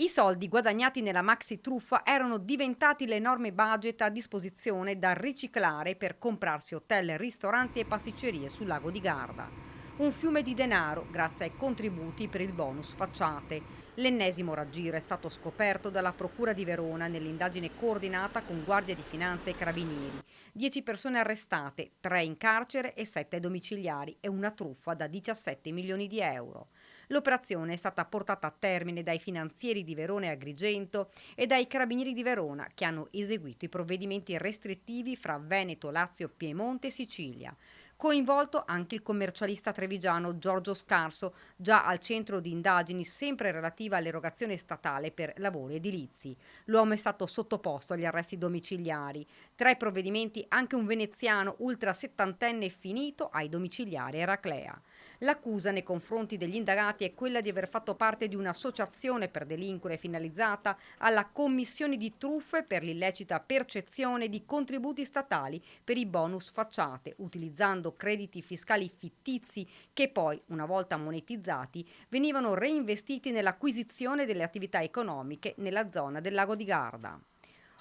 I soldi guadagnati nella maxi truffa erano diventati l'enorme budget a disposizione da riciclare per comprarsi hotel, ristoranti e pasticcerie sul lago di Garda. Un fiume di denaro grazie ai contributi per il bonus facciate. L'ennesimo raggiro è stato scoperto dalla Procura di Verona nell'indagine coordinata con Guardia di Finanza e Carabinieri. 10 persone arrestate, 3 in carcere e 7 domiciliari e una truffa da 17 milioni di euro. L'operazione è stata portata a termine dai finanzieri di Verona e Agrigento e dai carabinieri di Verona, che hanno eseguito i provvedimenti restrittivi fra Veneto, Lazio, Piemonte e Sicilia. Coinvolto anche il commercialista trevigiano Giorgio Scarso, già al centro di indagini sempre relativa all'erogazione statale per lavori edilizi. L'uomo è stato sottoposto agli arresti domiciliari. Tra i provvedimenti anche un veneziano ultra settantenne finito ai domiciliari Eraclea. L'accusa nei confronti degli indagati è quella di aver fatto parte di un'associazione per delinquere finalizzata alla commissione di truffe per l'illecita percezione di contributi statali per i bonus facciate, utilizzando crediti fiscali fittizi che poi, una volta monetizzati, venivano reinvestiti nell'acquisizione delle attività economiche nella zona del lago di Garda.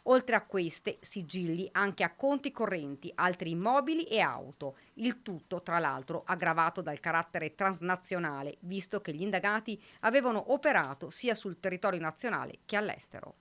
Oltre a queste, sigilli anche a conti correnti, altri immobili e auto. Il tutto, tra l'altro, aggravato dal carattere transnazionale, visto che gli indagati avevano operato sia sul territorio nazionale che all'estero.